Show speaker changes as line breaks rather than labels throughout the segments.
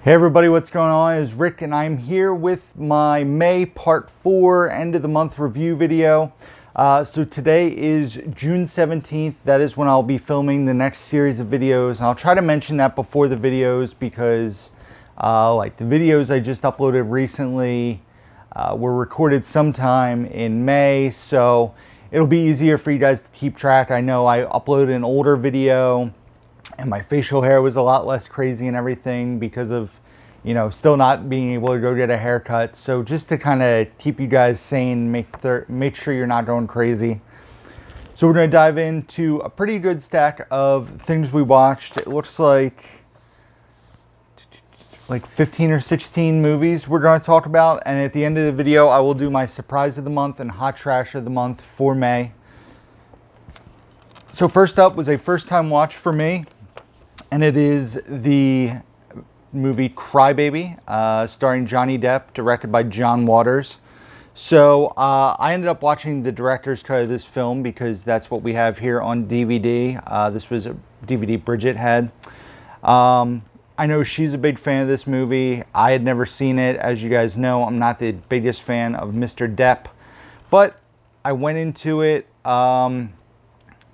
Hey everybody, what's going on? It's Rick and I'm here with my May Part 4 end of the month review video. So today is June 17th. That is when I'll be filming the next series of videos. And I'll try to mention that before the videos because like the videos I just uploaded recently were recorded sometime in May. So it'll be easier for you guys to keep track. I know I uploaded an older video and my facial hair was a lot less crazy and everything because of, you know, still not being able to go get a haircut. So just to kind of keep you guys sane, make sure you're not going crazy. So we're going to dive into a pretty good stack of things we watched. It looks like 15 or 16 movies we're going to talk about. And at the end of the video, I will do my surprise of the month and hot trash of the month for May. So first up was a first time watch for me. And it is the movie Crybaby, starring Johnny Depp, directed by John Waters. So I ended up watching the director's cut of this film because that's what we have here on DVD. This was a DVD Bridget had. I know she's a big fan of this movie. I had never seen it. As you guys know, I'm not the biggest fan of Mr. Depp. But I went into it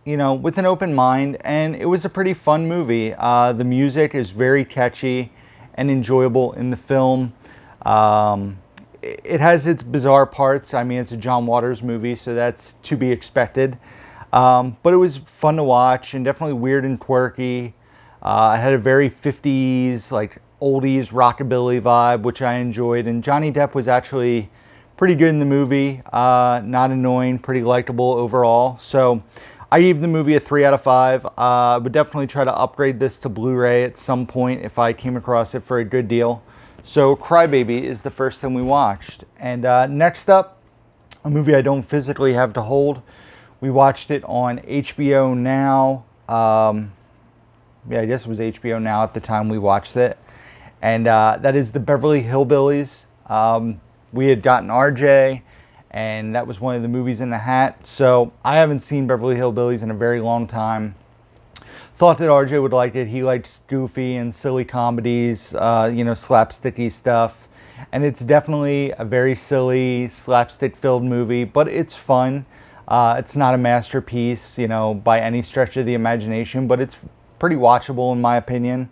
you know, with an open mind, and it was a pretty fun movie. The music is very catchy and enjoyable in the film. It has its bizarre parts. I mean, it's a John Waters movie, so that's to be expected. But it was fun to watch and definitely weird and quirky. It had a very 50s, like oldies rockabilly vibe, which I enjoyed. And Johnny Depp was actually pretty good in the movie. Not annoying, pretty likable overall. So I gave the movie a 3 out of 5. I would definitely try to upgrade this to Blu-ray at some point if I came across it for a good deal. So Crybaby is the first thing we watched. And next up, a movie I don't physically have to hold. We watched it on HBO Now. Yeah, I guess it was HBO Now at the time we watched it. And that is the Beverly Hillbillies. We had gotten RJ. And that was one of the movies in the hat. So I haven't seen Beverly Hillbillies in a very long time. Thought that RJ would like it. He likes goofy and silly comedies, you know, slapsticky stuff. And it's definitely a very silly, slapstick-filled movie, but it's fun. It's not a masterpiece, you know, by any stretch of the imagination, but it's pretty watchable in my opinion.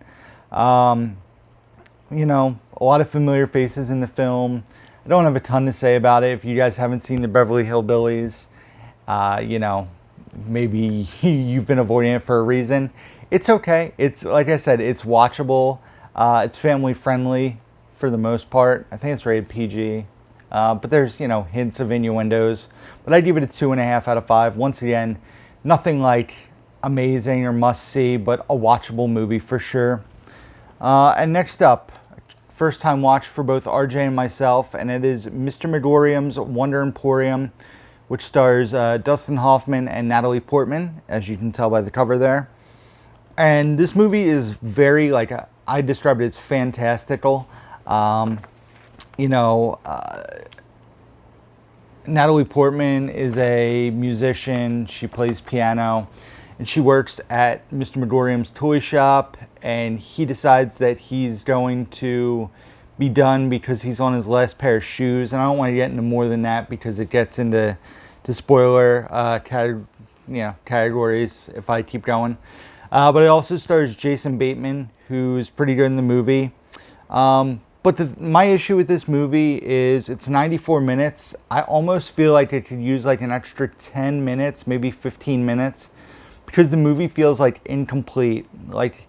You know, a lot of familiar faces in the film. I don't have a ton to say about it. If you guys haven't seen the Beverly Hillbillies, you know, maybe you've been avoiding it for a reason. It's okay. It's, like I said, it's watchable. It's family friendly for the most part. I think it's rated PG. But there's, you know, hints of innuendos. But I give it a 2.5 out of 5. Once again, nothing like amazing or must see, but a watchable movie for sure. And next up, first time watch for both RJ and myself, and it is Mr. Megorium's Wonder Emporium, which stars Dustin Hoffman and Natalie Portman, as you can tell by the cover there. And this movie is very, like, I described it as fantastical. You know, Natalie Portman is a musician. She plays piano. And she works at Mr. Megorium's toy shop, and he decides that he's going to be done because he's on his last pair of shoes. And I don't want to get into more than that because it gets into spoiler categories if I keep going. But it also stars Jason Bateman, who's pretty good in the movie. But my issue with this movie is it's 94 minutes. I almost feel like it could use like an extra 10 minutes, maybe 15 minutes. Because the movie feels like incomplete. Like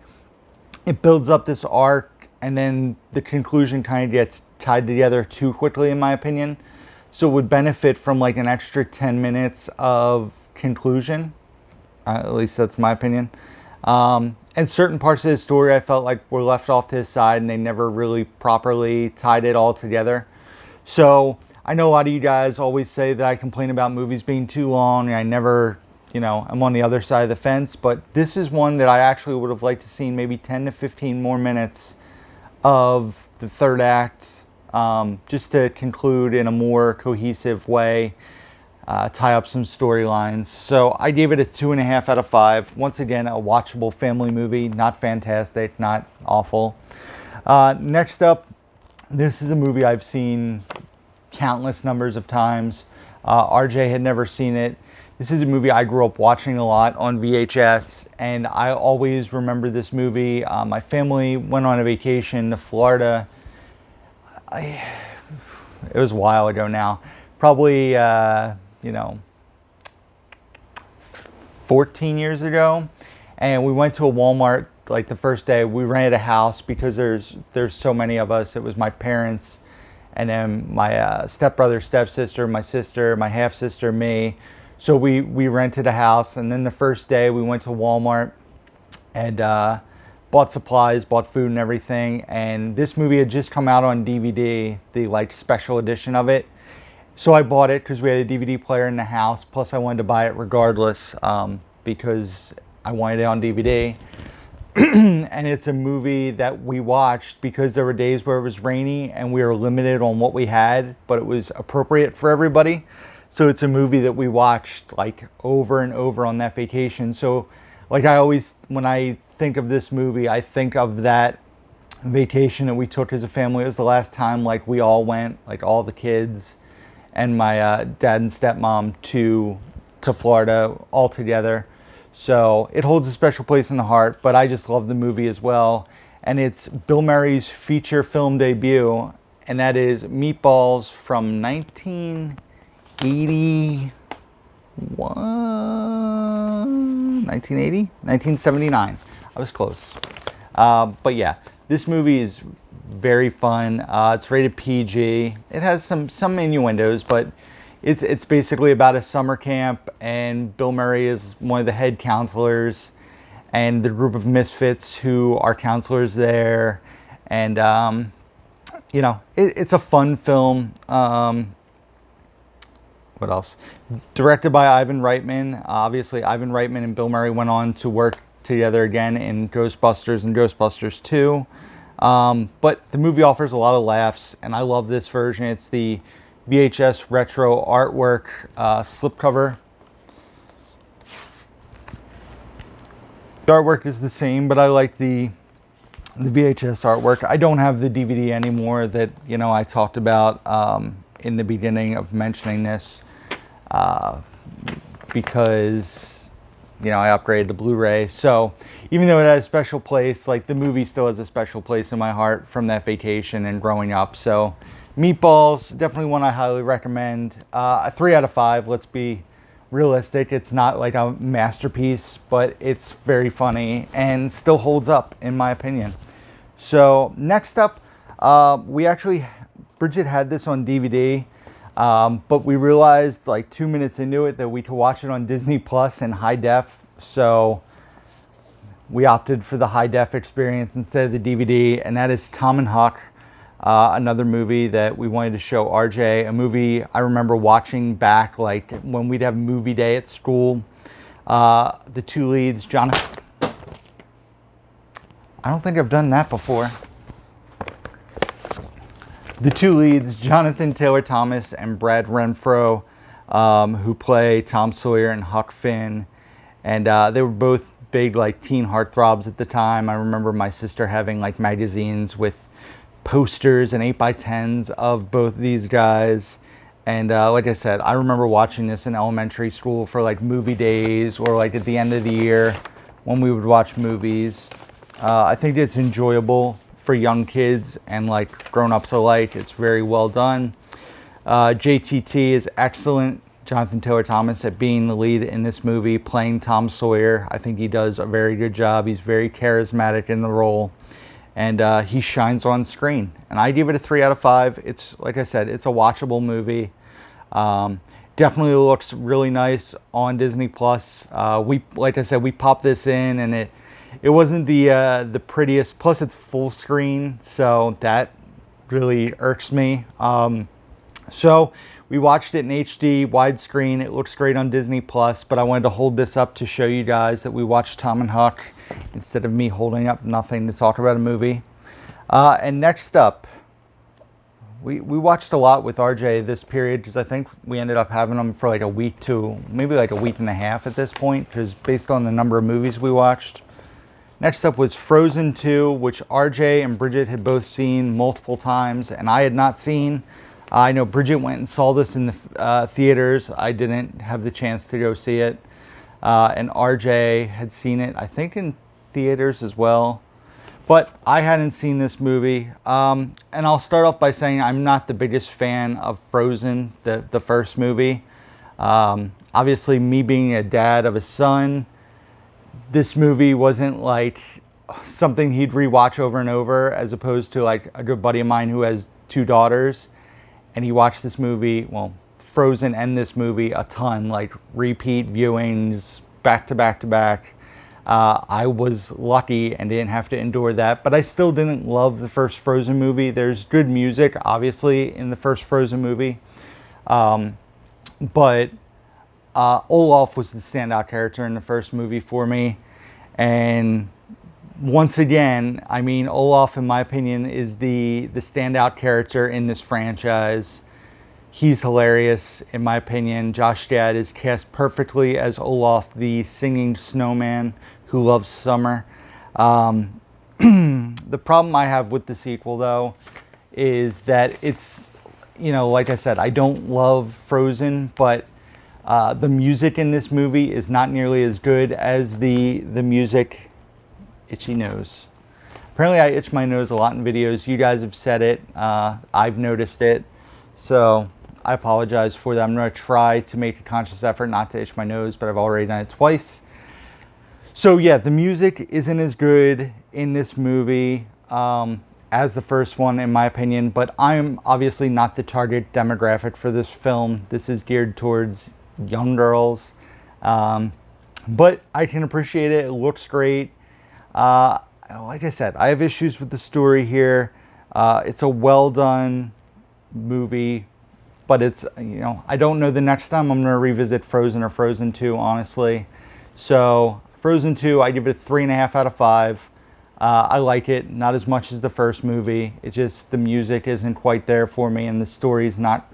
it builds up this arc and then the conclusion kind of gets tied together too quickly in my opinion. So it would benefit from like an extra 10 minutes of conclusion. At least that's my opinion. And certain parts of the story I felt like were left off to the side and they never really properly tied it all together. So I know a lot of you guys always say that I complain about movies being too long and I never, you know, I'm on the other side of the fence, but this is one that I actually would have liked to see maybe 10 to 15 more minutes of the third act, just to conclude in a more cohesive way, tie up some storylines. So I gave it a 2.5 out of 5. Once again, a watchable family movie, not fantastic, not awful. Next up, this is a movie I've seen countless numbers of times. RJ had never seen it. This is a movie I grew up watching a lot on VHS, and I always remember this movie. My family went on a vacation to Florida. It was a while ago now. Probably, 14 years ago. And we went to a Walmart like the first day. We rented a house because there's so many of us. It was my parents, and then my stepbrother, stepsister, my sister, my half sister, me. So we rented a house, and then the first day we went to Walmart and bought supplies, bought food and everything. And this movie had just come out on DVD, the like special edition of it. So I bought it because we had a DVD player in the house. Plus I wanted to buy it regardless because I wanted it on DVD. And it's a movie that we watched because there were days where it was rainy and we were limited on what we had, but it was appropriate for everybody. So it's a movie that we watched like over and over on that vacation. So like I always, when I think of this movie, I think of that vacation that we took as a family. It was the last time like we all went, like all the kids and my dad and stepmom to Florida all together. So it holds a special place in the heart, but I just love the movie as well. And it's Bill Murray's feature film debut, and that is Meatballs from 1980. 1979. I was close. But yeah, this movie is very fun. It's rated PG. It has some innuendos, but it's basically about a summer camp, and Bill Murray is one of the head counselors, and the group of misfits who are counselors there. And it's a fun film. What else? Directed by Ivan Reitman. Obviously, Ivan Reitman and Bill Murray went on to work together again in Ghostbusters and Ghostbusters 2. But the movie offers a lot of laughs, and I love this version. It's the VHS retro artwork slipcover. The artwork is the same, but I like the VHS artwork. I don't have the DVD anymore that I talked about in the beginning of mentioning this because I upgraded to Blu-ray. So even though it has a special place, like the movie still has a special place in my heart from that vacation and growing up. So Meatballs, definitely one I highly recommend. A 3 out of 5. Let's be realistic. It's not like a masterpiece, but it's very funny and still holds up in my opinion. So next up, Bridget had this on DVD, but we realized like 2 minutes into it that we could watch it on Disney Plus in high def. So we opted for the high def experience instead of the DVD, and that is Tom and Huck, another movie that we wanted to show RJ. A movie I remember watching back like when we'd have movie day at school. The two leads, Jonathan. I don't think I've done that before. The two leads, Jonathan Taylor Thomas and Brad Renfro, who play Tom Sawyer and Huck Finn. And they were both big like teen heartthrobs at the time. I remember my sister having like magazines with posters and 8x10s of both these guys. And like I said, I remember watching this in elementary school for like movie days or like at the end of the year when we would watch movies. I think it's enjoyable for young kids and like grown-ups alike. It's very well done. JTT is excellent. Jonathan Taylor Thomas at being the lead in this movie, playing Tom Sawyer. I think he does a very good job. He's very charismatic in the role, and he shines on screen. And I give it a 3 out of 5. It's, like I said, it's a watchable movie. Definitely looks really nice on Disney Plus. Like I said, we popped this in, and it wasn't the prettiest. Plus, it's full screen, so that really irks me. So we watched it in HD, widescreen. It looks great on Disney Plus, but I wanted to hold this up to show you guys that we watched Tom and Huck instead of me holding up nothing to talk about a movie. And next up, we watched a lot with RJ this period because I think we ended up having them for like a week to maybe like a week and a half at this point, because based on the number of movies we watched. Next up was Frozen 2, which RJ and Bridget had both seen multiple times, and I had not seen. I know Bridget went and saw this in the theaters. I didn't have the chance to go see it. And RJ had seen it, I think, in theaters as well. But I hadn't seen this movie. And I'll start off by saying I'm not the biggest fan of Frozen, the first movie. Obviously, me being a dad of a son, this movie wasn't like something he'd rewatch over and over, as opposed to like a good buddy of mine who has 2 daughters. And he watched this movie, well, Frozen and this movie a ton, like repeat viewings, back to back to back. I was lucky and didn't have to endure that, but I still didn't love the first Frozen movie. There's good music, obviously, in the first Frozen movie. But Olaf was the standout character in the first movie for me. And once again, I mean, Olaf, in my opinion, is the standout character in this franchise. He's hilarious, in my opinion. Josh Gad is cast perfectly as Olaf, the singing snowman who loves summer. The problem I have with the sequel, though, is that it's, you know, like I said, I don't love Frozen, but the music in this movie is not nearly as good as the music. Itchy nose. Apparently I itch my nose a lot in videos. You guys have said it. I've noticed it. So I apologize for that. I'm going to try to make a conscious effort not to itch my nose, but I've already done it twice. So yeah, the music isn't as good in this movie as the first one, in my opinion, but I'm obviously not the target demographic for this film. This is geared towards young girls. But I can appreciate it. It looks great. Like I said, I have issues with the story here. It's a well done movie, but it's, you know, I don't know the next time I'm going to revisit Frozen or Frozen 2, honestly. So Frozen 2, I give it a 3.5 out of 5. I like it, not as much as the first movie. It just, the music isn't quite there for me, and the story's not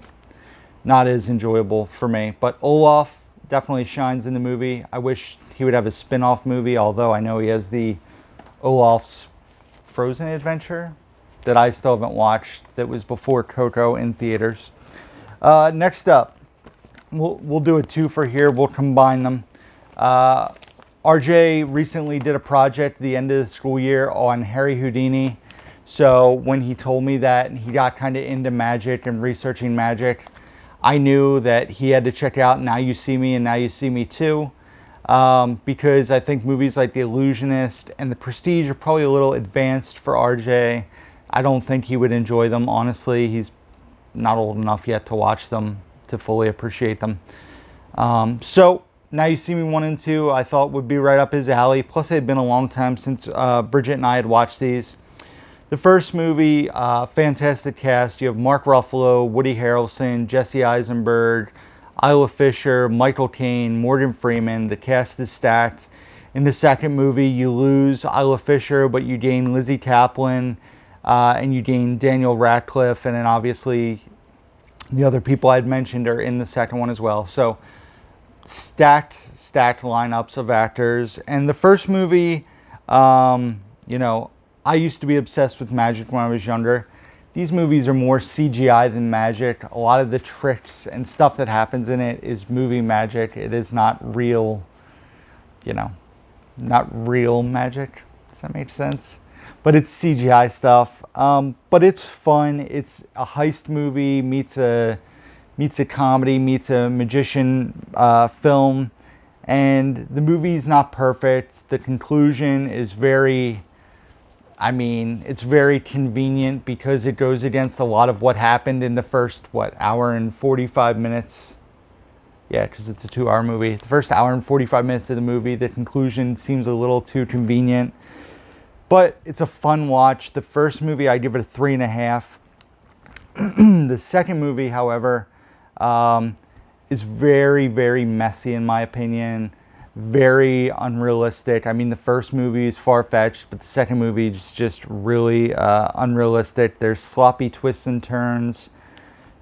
as enjoyable for me. But Olaf definitely shines in the movie. I wish he would have a spin-off movie, although I know he has the Olaf's Frozen Adventure that I still haven't watched, that was before Coco in theaters. Next up, we'll do a twofer here. We'll combine them. RJ recently did a project at the end of the school year on Harry Houdini. So when he told me that he got kind of into magic and researching magic, I knew that he had to check out Now You See Me and Now You See Me Too. Because I think movies like The Illusionist and The Prestige are probably a little advanced for RJ. I don't think he would enjoy them, honestly. He's not old enough yet to watch them, to fully appreciate them. So Now You See Me 1 and 2 I thought would be right up his alley. Plus it had been a long time since Bridget and I had watched these. The first movie, fantastic cast. You have Mark Ruffalo, Woody Harrelson, Jesse Eisenberg, Isla Fisher, Michael Caine, Morgan Freeman. The cast is stacked. In the second movie, you lose Isla Fisher, but you gain Lizzie Kaplan, and you gain Daniel Radcliffe, and then obviously the other people I'd mentioned are in the second one as well. So stacked lineups of actors. And the first movie, you know, I used to be obsessed with magic when I was younger. These movies are more CGI than magic. A lot of the tricks and stuff that happens in it is movie magic. It is not real, you know, not real magic. Does that make sense? But it's CGI stuff. But it's fun. It's a heist movie meets a comedy, meets a magician film. And the movie's not perfect. The conclusion is very... I mean, it's very convenient because it goes against a lot of what happened in the first, hour and 45 minutes? Yeah, because it's a 2-hour movie. The first hour and 45 minutes of the movie, the conclusion seems a little too convenient. But it's a fun watch. The first movie, I give it a 3.5. The second movie, however, is very, very messy in my opinion. Very unrealistic. I mean, the first movie is far-fetched, but the second movie is just really unrealistic. There's sloppy twists and turns.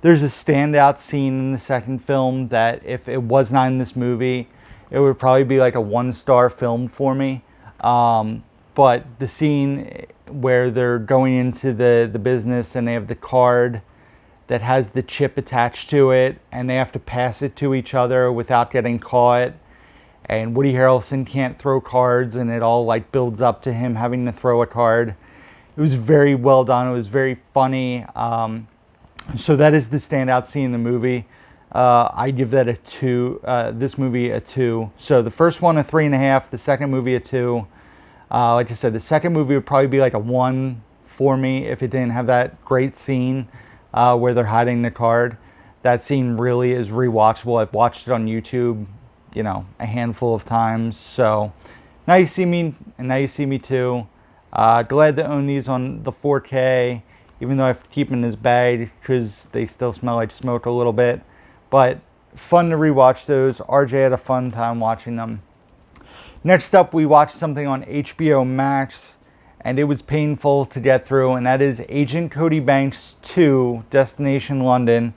There's a standout scene in the second film that if it was not in this movie, it would probably be like a 1-star film for me. But but the scene where they're going into the business and they have the card that has the chip attached to it and they have to pass it to each other without getting caught, and Woody Harrelson can't throw cards and it all like builds up to him having to throw a card. It was very well done. It was very funny. So that is the standout scene in the movie. I give that a 2. This movie a 2. So the first one a 3.5. The second movie a 2. Like I said, the second movie would probably be like a 1 for me if it didn't have that great scene where they're hiding the card. That scene really is rewatchable. I've watched it on YouTube, a handful of times. So now you see me, and now you see me too. Glad to own these on the 4K, even though I have to keep them in this bag because they still smell like smoke a little bit. But fun to rewatch those. RJ had a fun time watching them. Next up, we watched something on HBO Max, and it was painful to get through, and that is Agent Cody Banks 2, Destination London.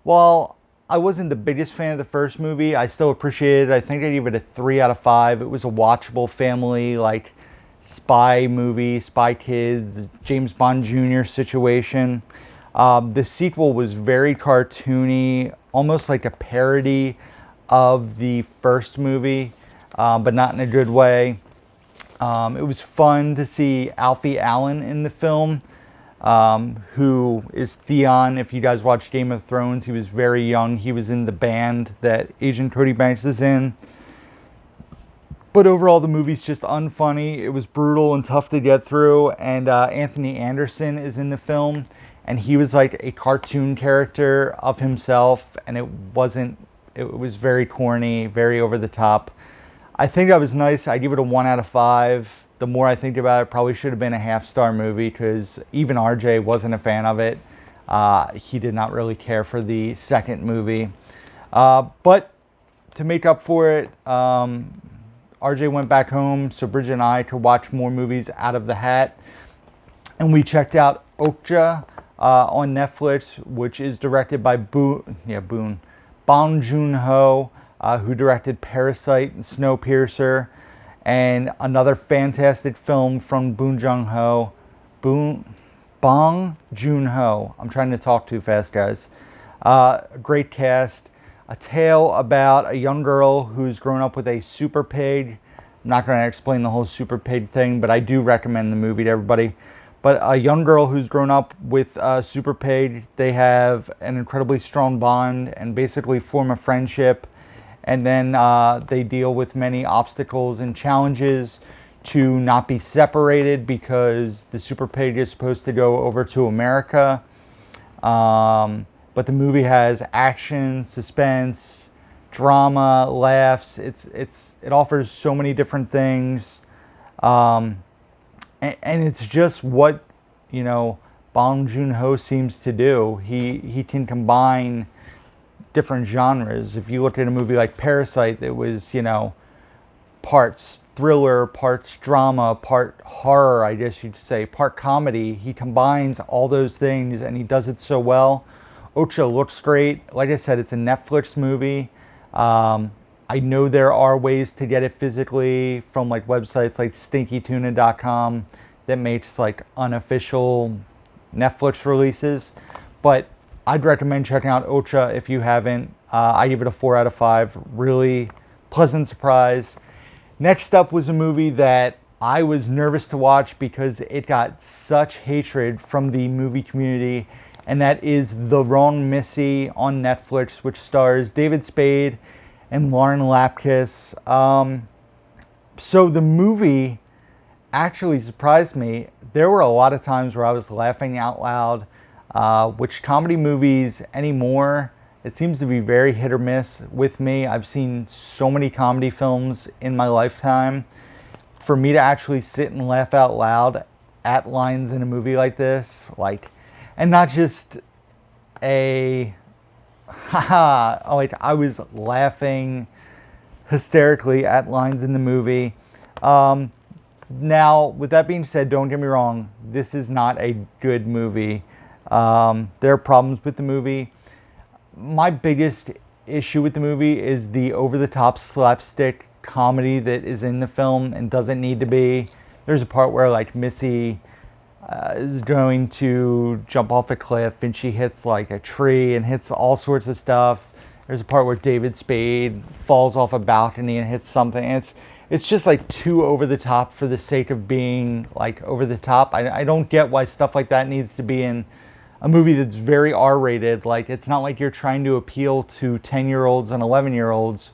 While I wasn't the biggest fan of the first movie, I still appreciated it. I think I gave it a 3 out of 5. It was a watchable family, like, spy movie, Spy Kids, James Bond Jr. situation. The sequel was very cartoony, almost like a parody of the first movie, but not in a good way. It was fun to see Alfie Allen in the film, who is Theon. If you guys watch Game of Thrones, he was very young. He was in the band that Agent Cody Banks is in. But overall, the movie's just unfunny. It was brutal and tough to get through. And Anthony Anderson is in the film, and he was like a cartoon character of himself, and it was very corny, very over the top. I think that was nice. I give it a 1 out of 5. The more I think about it, probably should have been a half-star movie because even RJ wasn't a fan of it. He did not really care for the second movie. But to make up for it, RJ went back home so Bridget and I could watch more movies out of the hat. And we checked out Okja on Netflix, which is directed by Bong Joon-ho, who directed Parasite and Snowpiercer, and another fantastic film from Bong Joon-ho. I'm trying to talk too fast, guys. Great cast. A tale about a young girl who's grown up with a super pig. I'm not going to explain the whole super pig thing, but I do recommend the movie to everybody. But a young girl who's grown up with a super pig, they have an incredibly strong bond and basically form a friendship. And then they deal with many obstacles and challenges to not be separated because the super pig is supposed to go over to America. But the movie has action, suspense, drama, laughs. It offers so many different things. And it's just what, Bong Joon-ho seems to do. He can combine different genres. If you look at a movie like Parasite, that was, parts thriller, parts drama, part horror, I guess you'd say, part comedy. He combines all those things and he does it so well. Okja looks great. Like I said, it's a Netflix movie. I know there are ways to get it physically from like websites like stinkytuna.com that makes like unofficial Netflix releases, but I'd recommend checking out Okja if you haven't. I give it a 4 out of 5. Really pleasant surprise. Next up was a movie that I was nervous to watch because it got such hatred from the movie community, and that is The Wrong Missy on Netflix, which stars David Spade and Lauren Lapkus. So the movie actually surprised me. There were a lot of times where I was laughing out loud, which comedy movies anymore, it seems to be very hit or miss with me. I've seen so many comedy films in my lifetime. For me to actually sit and laugh out loud at lines in a movie like this, and not just I was laughing hysterically at lines in the movie. Now, with that being said, don't get me wrong, this is not a good movie. There are problems with the movie. My biggest issue with the movie is the over-the-top slapstick comedy that is in the film and doesn't need to be. There's a part where like Missy is going to jump off a cliff and she hits like a tree and hits all sorts of stuff. There's a part where David Spade falls off a balcony and hits something. It's just like too over the top for the sake of being like over the top. I don't get why stuff like that needs to be in a movie that's very R-rated. Like, it's not like you're trying to appeal to 10-year-olds and 11-year-olds.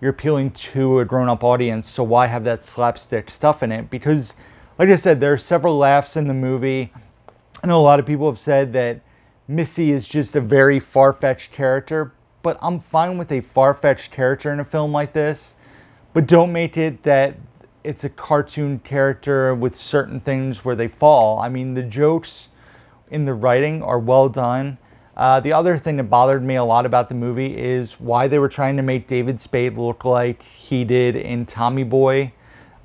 You're appealing to a grown-up audience, so why have that slapstick stuff in it? Because, like I said, there are several laughs in the movie. I know a lot of people have said that Missy is just a very far-fetched character, but I'm fine with a far-fetched character in a film like this. But don't make it that it's a cartoon character with certain things where they fall. I mean, the jokes in the writing are well done. The other thing that bothered me a lot about the movie is why they were trying to make David Spade look like he did in Tommy Boy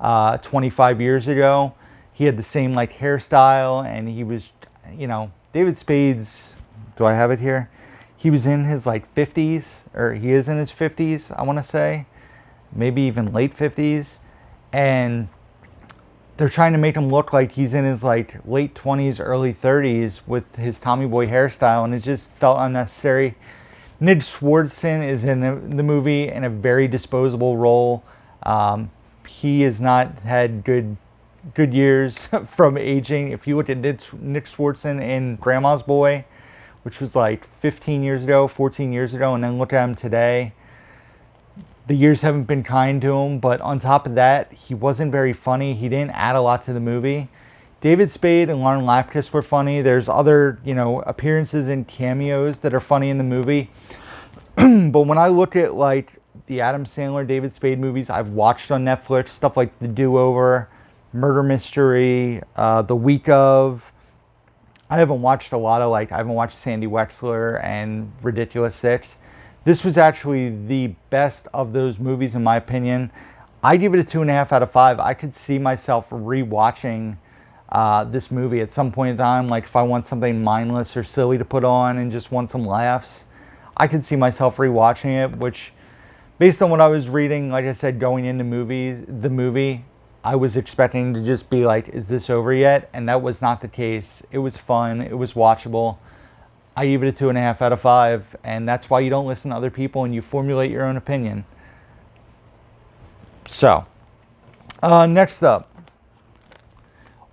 25 years ago. He had the same like hairstyle, and he was, you know, David Spade's, do I have it here? He was in his like 50s, or he is in his 50s, I want to say. Maybe even late 50s, and they're trying to make him look like he's in his like late 20s, early 30s with his Tommy Boy hairstyle, and it just felt unnecessary. Nick Swardson is in the movie in a very disposable role. He has not had good years from aging. If you look at Nick Swardson in Grandma's Boy, which was like 15 years ago, 14 years ago, and then look at him today, the years haven't been kind to him. But on top of that, he wasn't very funny. He didn't add a lot to the movie. David Spade and Lauren Lapkus were funny. There's other, you know, appearances and cameos that are funny in the movie. But when I look at like the Adam Sandler, David Spade movies I've watched on Netflix, stuff like The Do-Over, Murder Mystery, The Week Of, I haven't watched a lot of I haven't watched Sandy Wexler and Ridiculous Six. This was actually the best of those movies in my opinion. I give it a 2.5 out of 5. I could see myself rewatching this movie at some point in time. Like if I want something mindless or silly to put on and just want some laughs, I could see myself rewatching it, which based on what I was reading, like I said, going into the movie, I was expecting to just be like, is this over yet? And that was not the case. It was fun. It was watchable. I give it a 2.5 out of 5, and that's why you don't listen to other people and you formulate your own opinion. So, next up,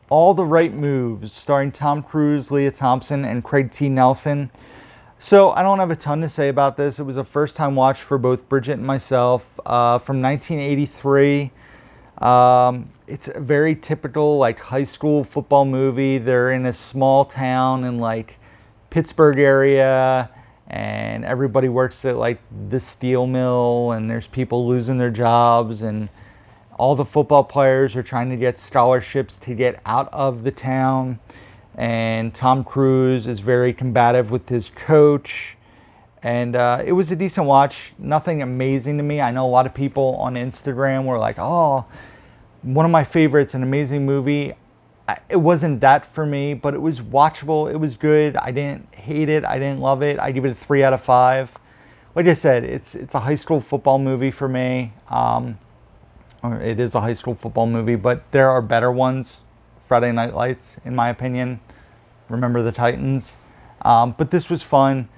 All the Right Moves, starring Tom Cruise, Leah Thompson, and Craig T. Nelson. So, I don't have a ton to say about this. It was a first-time watch for both Bridget and myself, from 1983. It's a very typical, like, high school football movie. They're in a small town in, like, Pittsburgh area, and everybody works at like the steel mill, and there's people losing their jobs, and all the football players are trying to get scholarships to get out of the town, and Tom Cruise is very combative with his coach, and it was a decent watch. Nothing amazing to me. I know a lot of people on Instagram were like, oh, one of my favorites, an amazing movie. It wasn't that for me, but it was watchable. It was good. I didn't hate it. I didn't love it. I give it a 3 out of 5. Like I said, it's a high school football movie for me. Or it is a high school football movie, but there are better ones. Friday Night Lights, in my opinion. Remember the Titans. But this was fun.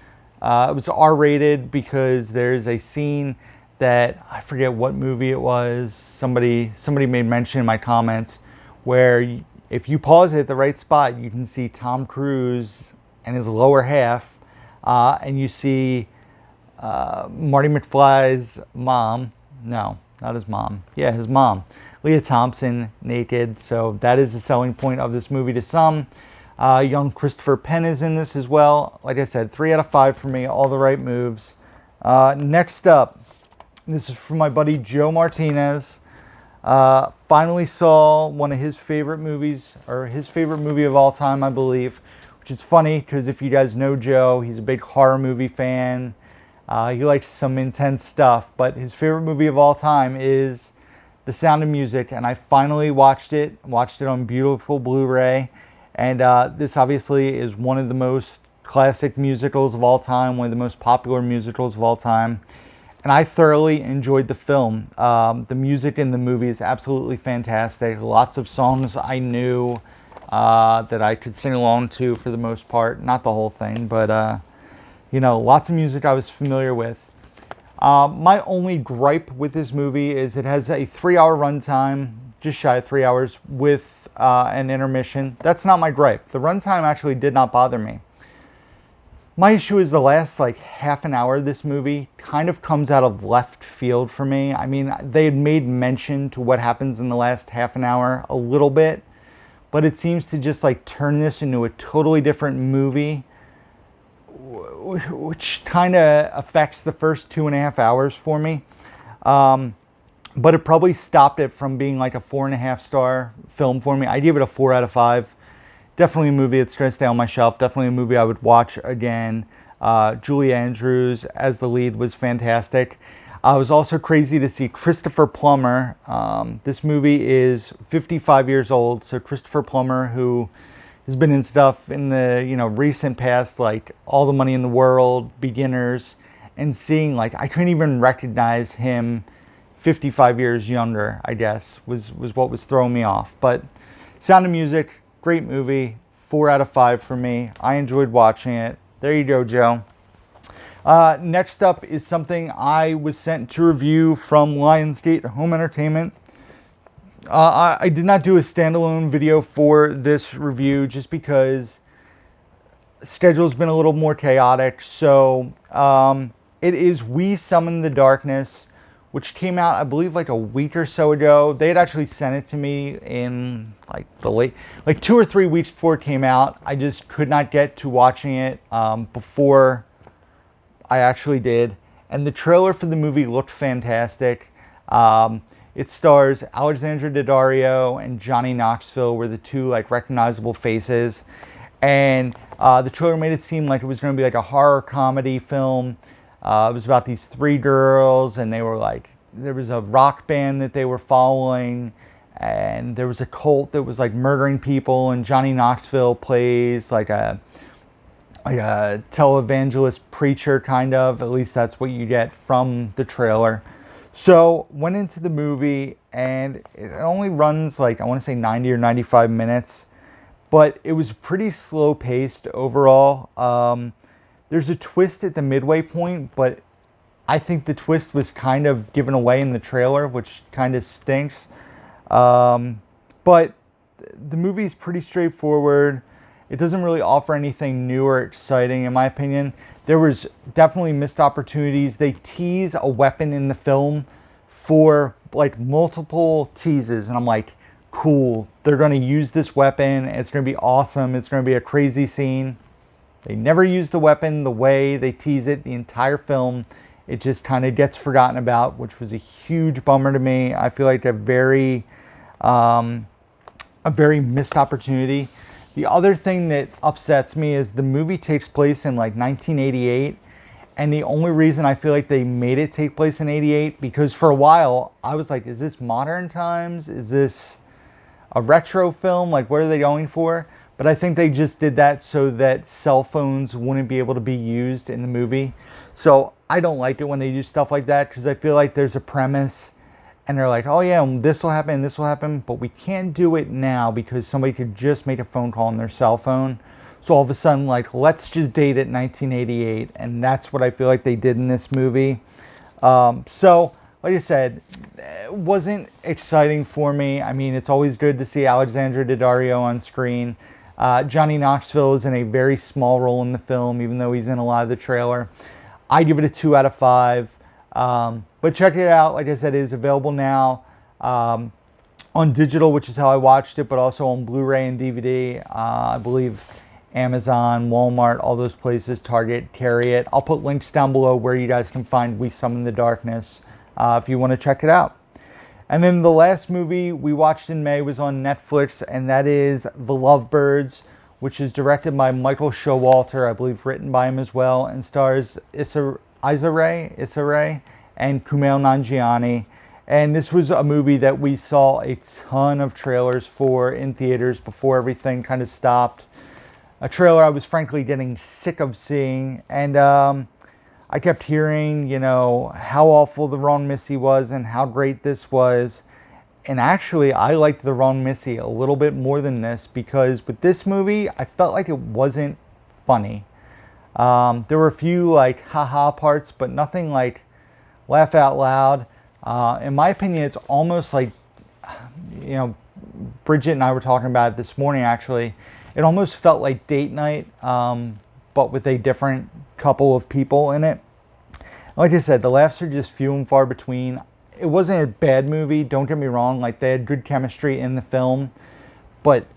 It was R-rated because there's a scene that I forget what movie it was. Somebody made mention in my comments where if you pause it at the right spot, you can see Tom Cruise and his lower half, and you see Marty McFly's mom. No, not his mom. Yeah, his mom, Leah Thompson, naked. So that is the selling point of this movie to some. Young Christopher Penn is in this as well. Like I said, 3 out of 5 for me. All the right moves. Next up, this is from my buddy Joe Martinez. Finally saw one of his favorite movies, or his favorite movie of all time, I believe, which is funny because if you guys know Joe, he's a big horror movie fan. He likes some intense stuff, but his favorite movie of all time is The Sound of Music, and I finally watched it on beautiful Blu-ray, and this obviously is one of the most classic musicals of all time, one of the most popular musicals of all time. and I thoroughly enjoyed the film. The music in the movie is absolutely fantastic. Lots of songs I knew that I could sing along to for the most part. Not the whole thing, but lots of music I was familiar with. My only gripe with this movie is it has a 3-hour runtime, just shy of 3 hours, with an intermission. That's not my gripe. The runtime actually did not bother me. My issue is the last half an hour of this movie kind of comes out of left field for me. I mean, they had made mention to what happens in the last half an hour a little bit, but it seems to just turn this into a totally different movie, which kind of affects the first 2.5 hours for me. But it probably stopped it from being a 4.5-star film for me. I give it a 4 out of 5. Definitely a movie that's going to stay on my shelf. Definitely a movie I would watch again. Julie Andrews as the lead was fantastic. I was also crazy to see Christopher Plummer. This movie is 55 years old. So Christopher Plummer, who has been in stuff in the recent past, like All the Money in the World, Beginners, and seeing I couldn't even recognize him 55 years younger, I guess, was what was throwing me off. But Sound of Music, great movie, 4 out of 5 for me. I enjoyed watching it. There you go, Joe. Next up is something I was sent to review from Lionsgate Home Entertainment. I did not do a standalone video for this review just because the schedule's been a little more chaotic. So it is We Summon the Darkness, which came out, I believe, a week or so ago. They had actually sent it to me in the late, 2 or 3 weeks before it came out. I just could not get to watching it before I actually did. And the trailer for the movie looked fantastic. It stars Alexandra Daddario and Johnny Knoxville were the two recognizable faces. And the trailer made it seem like it was going to be a horror comedy film. It was about these 3 girls, and they were there was a rock band that they were following, and there was a cult that was murdering people, and Johnny Knoxville plays a televangelist preacher, kind of. At least that's what you get from the trailer. So went into the movie, and it only runs I want to say 90 or 95 minutes, but it was pretty slow paced overall. There's a twist at the midway point, but I think the twist was kind of given away in the trailer, which kind of stinks. But the movie is pretty straightforward. It doesn't really offer anything new or exciting, in my opinion. There was definitely missed opportunities. They tease a weapon in the film for multiple teases, and I'm like, cool, they're going to use this weapon. It's going to be awesome. It's going to be a crazy scene. They never use the weapon the way they tease it the entire film. It just kind of gets forgotten about, which was a huge bummer to me. I feel like a very missed opportunity. The other thing that upsets me is the movie takes place in 1988. And the only reason I feel like they made it take place in 88, because for a while I was like, is this modern times? Is this a retro film? What are they going for? But I think they just did that so that cell phones wouldn't be able to be used in the movie. So I don't like it when they do stuff like that, because I feel like there's a premise and they're like, oh yeah, this will happen, but we can't do it now because somebody could just make a phone call on their cell phone. So all of a sudden, let's just date it 1988. And that's what I feel like they did in this movie. So like I said, it wasn't exciting for me. I mean, it's always good to see Alexandra Daddario on screen. Johnny Knoxville is in a very small role in the film, even though he's in a lot of the trailer. I give it a 2 out of 5. But check it out. Like I said, it is available now on digital, which is how I watched it, but also on Blu-ray and DVD. I believe Amazon, Walmart, all those places, Target, carry it. I'll put links down below where you guys can find We Summon the Darkness if you want to check it out. And then the last movie we watched in May was on Netflix, and that is The Lovebirds, which is directed by Michael Showalter, I believe written by him as well, and stars Issa Rae and Kumail Nanjiani. And this was a movie that we saw a ton of trailers for in theaters before everything kind of stopped. A trailer I was frankly getting sick of seeing. And I I kept hearing, you know, how awful The Wrong Missy was and how great this was. And actually, I liked The Wrong Missy a little bit more than this, because with this movie, I felt like it wasn't funny. There were a few like haha parts, but nothing like laugh out loud. In my opinion, it's almost like, you know, Bridget and I were talking about it this morning actually. It almost felt like date night, but with a different couple of people in it. Like I said, the laughs are just few and far between. It wasn't a bad movie, don't get me wrong. Like, they had good chemistry in the film, but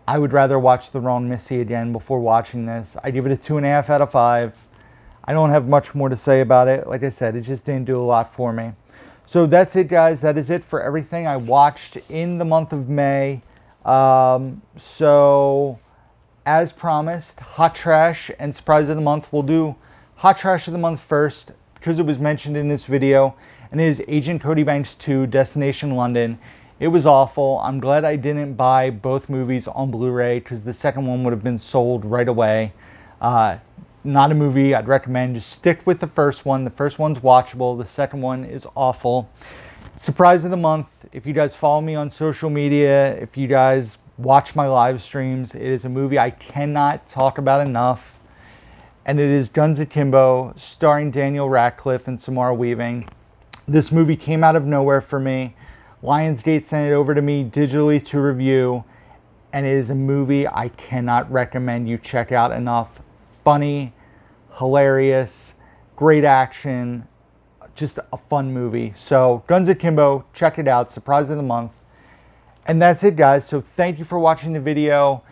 I would rather watch The Wrong Missy again before watching this. I give it a 2.5 out of 5. I don't have much more to say about it. Like I said, it just didn't do a lot for me. So that's it, guys. That is it for everything I watched in the month of May. So, as promised, Hot Trash and Surprise of the Month. We'll do Hot Trash of the Month first, because it was mentioned in this video, and it is Agent Cody Banks 2, Destination London. It was awful. I'm glad I didn't buy both movies on Blu-ray, because the second one would have been sold right away. Not a movie I'd recommend. Just stick with the first one. The first one's watchable. The second one is awful. Surprise of the Month. If you guys follow me on social media, if you guys watch my live streams, it is a movie I cannot talk about enough. And it is Guns Akimbo, starring Daniel Radcliffe and Samara Weaving. This movie came out of nowhere for me. Lionsgate sent it over to me digitally to review, and it is a movie I cannot recommend you check out enough. Funny, hilarious, great action, just a fun movie. So, Guns Akimbo, check it out, Surprise of the Month. And that's it, guys. So thank you for watching the video.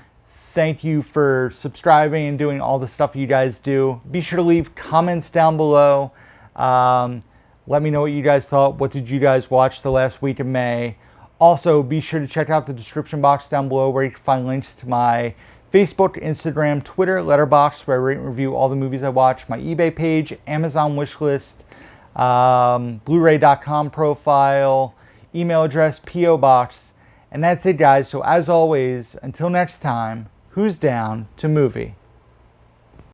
Thank you for subscribing and doing all the stuff you guys do. Be sure to leave comments down below. Let me know what you guys thought. What did you guys watch the last week of May? Also, be sure to check out the description box down below, where you can find links to my Facebook, Instagram, Twitter, Letterboxd, where I rate and review all the movies I watch, my eBay page, Amazon wishlist, Blu-ray.com profile, email address, P.O. box. And that's it, guys. So as always, until next time, who's down to movie?